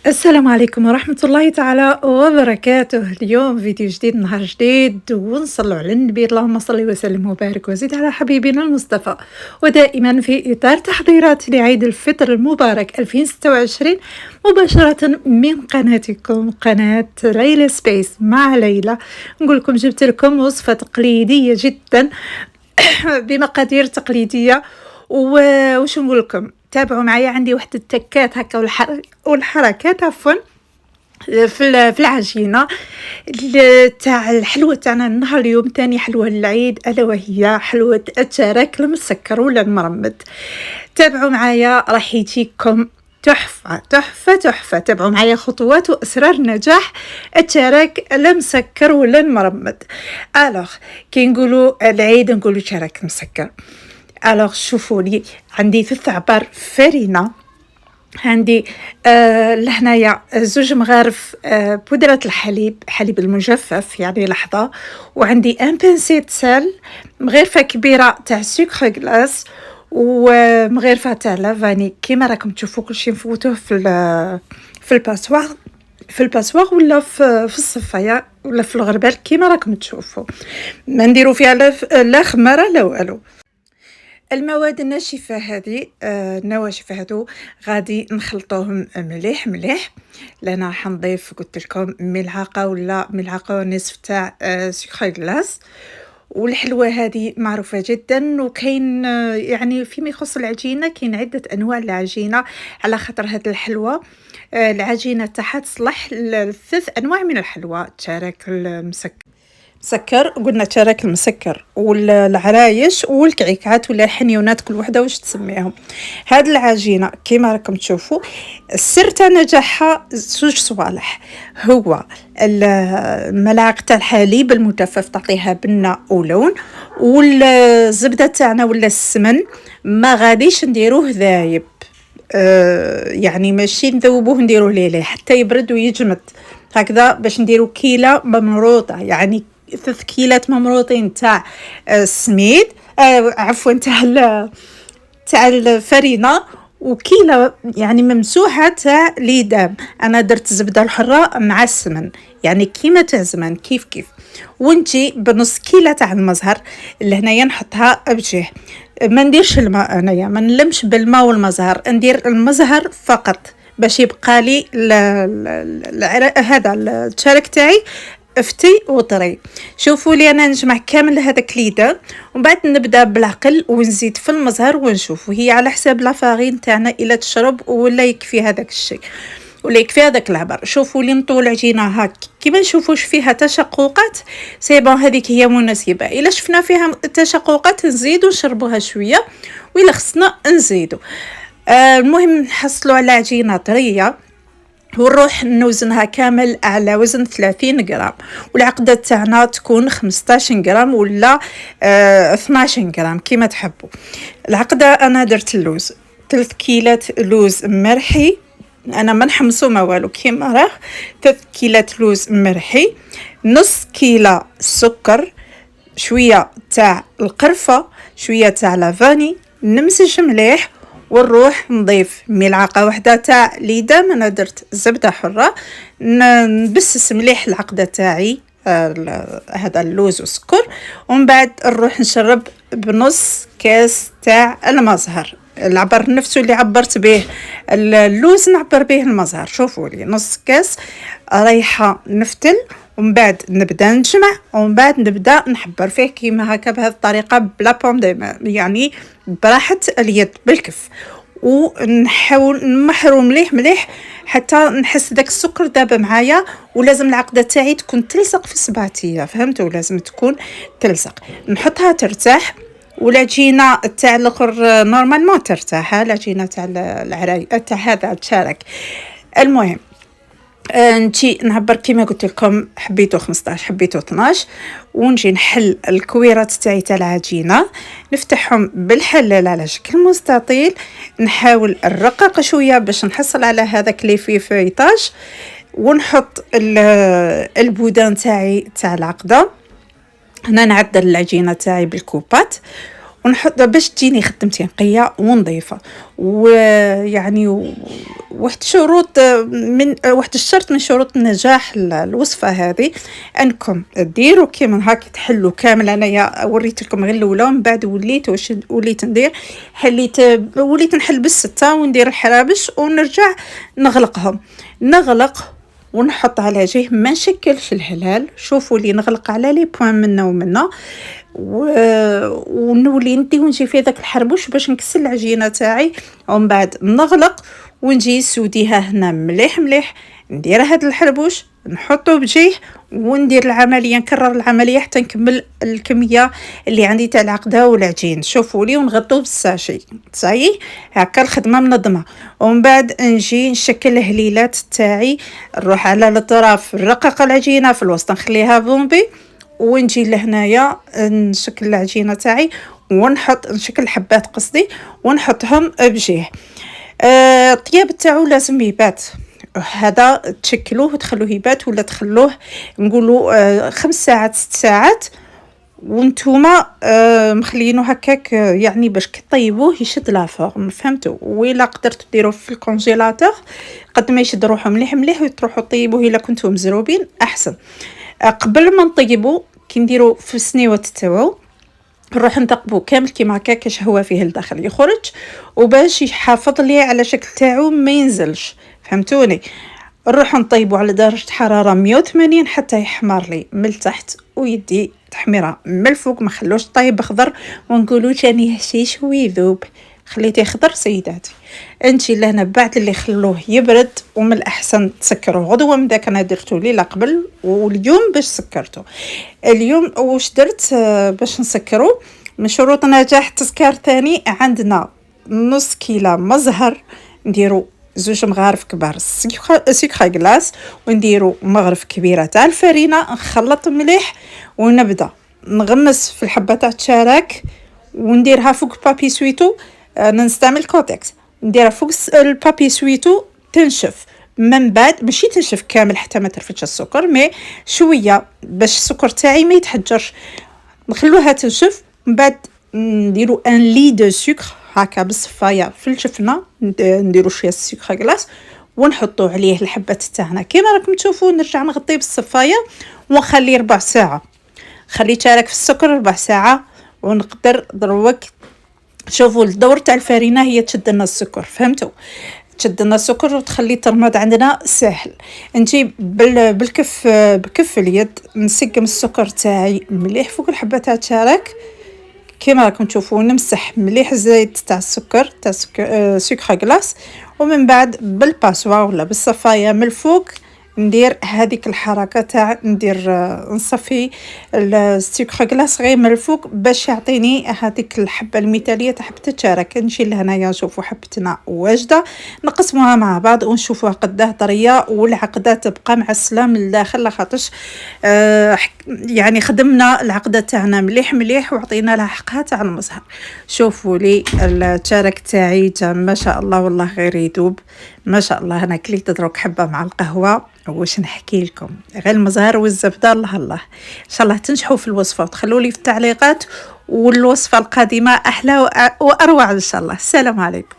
السلام عليكم ورحمة الله تعالى وبركاته. اليوم فيديو جديد، نهار جديد، ونصلوا على النبي. اللهم صل وسلم وبارك وزد على حبيبنا المصطفى. ودائما في إطار تحضيرات لعيد الفطر المبارك 2026 مباشرة من قناتكم قناة ليلى سبيس مع ليلى. نقول لكم جبت لكم وصفة تقليدية جدا بمقادير تقليدية. وش نقول لكم، تابعوا معايا. عندي واحد التكات هكا والحركات عفوا في العجينه تاع الحلوه تاعنا النهار اليوم. تاني حلوه للعيد الا وهي حلوه التراك المسكر ولا المرمد. تابعوا معايا راح يجيكم تحفه تحفه تحفه. تابعوا معايا خطوات واسرار نجاح التراك المسكر ولا المرمد. الوغ كي نقولوا العيد نقولوا تراك مسكر. الوغ شوفوا لي، عندي 3 عبار فرينه، عندي لهنايا 2 مغارف بودرة الحليب، حليب المجفف يعني لحظة، وعندي ان بنسيت سال، مغرفة كبيرة تاع سكر غلاس، ومغرفة تاع لافاني. كيما راكم تشوفوا كلشي نفوتوه في الباسوار، ولا في الصفايه ولا في الغربال كيما راكم تشوفوا. ما نديروا فيها لا خماره لا والو. المواد الناشفة هذه النواشف هادو غادي نخلطوهم مليح مليح. لأنا حنضيف قلت لكم ملعقة ولا ملعقة ونصف تاع سكر غلاس. والحلوة هذه معروفة جدا، وكاين يعني فيما يخص العجينة كاين عدة أنواع العجينة، على خاطر هذه الحلوة العجينة تاعها تصلح ل3 أنواع من الحلوى. التراك مسكر، قلنا تراك المسكر والعرايش والكعكات ولا الحنيونات، كل وحده واش تسميهم. هاد العجينه كيما راكم تشوفوا السر تاع نجاحها 2 صوالح، هو الملاعق تاع الحليب المجفف تعطيها بنه ولون، والزبده تاعنا ولا السمن ما غاديش نديروه ذايب، يعني ماشي نذوبوه نديروه ليه حتى يبرد ويجمد هكذا، باش نديرو كيلة ممروطه، يعني 3 كيلات ممروطين تاع السميد، عفوا تاع الفرينه، وكيلة يعني ممسوحه تاع ليدام. انا درت زبده الحره مع السمن، يعني كيما تاع زمان كيف ونجي بنص كيلة تاع المزهر اللي هنايا نحطها بجيه. ما نديرش الماء، انايا ما نلمش بالماء والمزهر، ندير المزهر فقط باش يبقى لي هذا التشارك تاعي افتي وطري. شوفوا لي انا نجمع كامل هذاك ليدا، ومن بعد نبدا بالعقل ونزيد في المزهر ونشوف، وهي على حساب لافارين تاعنا الى تشرب ولا يكفي هذاك الشيء ولا يكفي هذاك العبر. شوفوا لي نطول عجينه هاك كيما نشوفوش فيها تشققات سي بون، هذيك هي مناسبه. الا شفنا فيها تشققات نزيدوا نشربوها شويه، وإلا خصنا نزيدوا. المهم نحصلوا على عجينه طريه، ونروح نوزنها كامل على وزن 30 غرام، والعقدة تاعنا تكون 15 غرام ولا 12 غرام كيما تحبوا. العقدة أنا درت اللوز 3 كيلات لوز مرحي، أنا ما نحمسو ما والو كيما راه. 3 كيلات لوز مرحي، نص كيلة سكر، شوية تاع القرفة، شوية تاع لافاني، نمسج مليح، ونروح نضيف ملعقه واحده تاع ليدام. انا درت زبده حره، نبسس مليح العقده تاعي هذا اللوز وسكر، ومن بعد نروح نشرب بنص كاس تاع المزهر، العبر نفسه اللي عبرت به اللوز نعبر به المزهر. شوفوا لي نص كاس رايحه نفتل، ومن بعد نبدا نجمع، ومن بعد نبدا نحبر فيه كيما هكا بهذه الطريقه بلا بوم يعني براحه اليد بالكف، ونحاول نمحرو مليح مليح حتى نحس داك السكر داب معايا. ولازم العقده تاعي تكون تلصق في صباعتيه، فهمتوا؟ لازم تكون تلصق، نحطها ترتاح. والعجينه تاع الاخر نورمالمون ترتاح، العجينه تاع العراي تاع هذا التشارك. المهم نجي نعبر كيما قلت لكم، حبيتو 15 حبيتو 12، ونجي نحل الكويرات تاعي تاع العجينه، نفتحهم بالحلال على شكل مستطيل، نحاول نرقق شويه باش نحصل على هذاك لي فيتاج، ونحط البودان تاعي تاع العقده. هنا نعدل العجينه تاعي بالكوبات، ونحط باش تجيني خدمتي نقية ونظيفة. ويعني واحد شروط من واحد الشرط من شروط نجاح الوصفة هذه أنكم ديروا كيما هاك تحلوا كامل. أنايا وريت لكم غير الأولى، ومن بعد وليت ندير وليت نحل بالستة وندير الحرابش ونرجع نغلق ونحط على جهه، ما نشكلش الهلال. شوفوا لي نغلق على لي بوين منا ومنا ونولي ندي ونجي في ذاك الحربوش باش نكسل العجينه تاعي، ومن بعد نغلق ونجي سوديها هنا مليح مليح. ندير هذا الحربوش نحطه بجيه وندير العمليه، نكرر العمليه حتى نكمل الكميه اللي عندي تاع العقده والعجين. شوفوا لي ونغطوه بالساشي صايي هكا الخدمه منظمه. ومن بعد نجي نشكل الهليلات تاعي، نروح على الاطراف نرقق العجينه، في الوسط نخليها بومبي، ونجي لهنايا نشكل العجينه تاعي نشكل حبات قصدي ونحطهم بجيه. الطياب تاعو لازم يبات، هذا تشكلوه وتخلوه يبات ولا تخلوه نقولوا 5 ساعات 6 ساعات، وانتوما مخلينه هكاك يعني باش كطيبوه يشد لا فورم. فهمتوا؟ وإلا قدرتوا ديروه في الكونجيلاتور قد ما يشد روحه مليح مليح وتروحوا طيبوه الا كنتم مزروبين احسن. قبل ما نطيبوا كي نديروا في السنيوات تاعو نروح نثقبو كامل كيما هكا كاش هو فيه الداخل يخرج، وباش يحافظ لي على شكل تاعو ما ينزلش. فهمتوني؟ نروح نطيبو على درجة حرارة 180 حتى يحمر لي من التحت ويدي تحميره من الفوق، ما خلوش طيب خضر ونقولوا تاني هشيش ويذوب. خليته خضر سيداتي. انتي لهنا بعد اللي خلوه يبرد، ومن الاحسن تسكروه غدوه من داك انا درتو ليله قبل، واليوم باش سكرته. اليوم واش درت باش نسكرو؟ من شروط نجاح التسكير ثاني عندنا نص كيلو مزهر، نديرو 2 مغارف كبار سكر غلاس، ونديرو مغرف كبيره تاع الفرينه، نخلط مليح ونبدا نغمس في الحبه تاع الشراك ونديرها فوق بابي سويتو. نستعمل كوتكس، نديرها فوق البابي سويتو تنشف. من بعد ماشي تنشف كامل حتى ما ترفتش السكر، مي شويه باش السكر تاعي ما يتحجرش، نخلوها تنشف. من بعد نديرو ان لي دو سكر هكا بالصفايه في الجفنه، نديرو شويه السكر غلاس ونحطو عليه الحبات تاعنا كيما راكم تشوفوا. نرجع نغطيه بالصفايه ونخليه 4 ساعه. خليتها لك في السكر 4 ساعه ونقدر دروك. شوفوا الدور تاع الفرينه هي تشد لنا السكر. فهمتوا؟ تشد لنا السكر وتخلي ترمض عندنا ساهل. نجيب بالكف بكف اليد نسقم السكر تاعي مليح فوق الحبه تاع الشراك كيما راكم تشوفوا. نمسح مليح الزيت تاع السكر تاع سكر غلاس، ومن بعد بالباسوا ولا بالصفايه من الفوق ندير هذيك الحركه تاع نصفي السكر غلاس غير من الفوق باش يعطيني هذيك الحبه المثاليه تاع حبه الشراك. نشيل هنايا نشوفوا حبتنا واجده، نقسموها مع بعض ونشوفوها قداه طريه والعقده تبقى معسله من الداخل، لاخاطش يعني خدمنا العقده تاعنا مليح مليح وعطينا لها حقها تاع المزهر. شوفوا لي الشراك تاعي ما شاء الله والله غير يذوب ما شاء الله. انا كليت دروك حبه مع القهوه. واش نحكي لكم، غير المزهر والزبده الله الله. ان شاء الله تنجحوا في الوصفه وتخلوا لي في التعليقات، والوصفه القادمه احلى واروع ان شاء الله. السلام عليكم.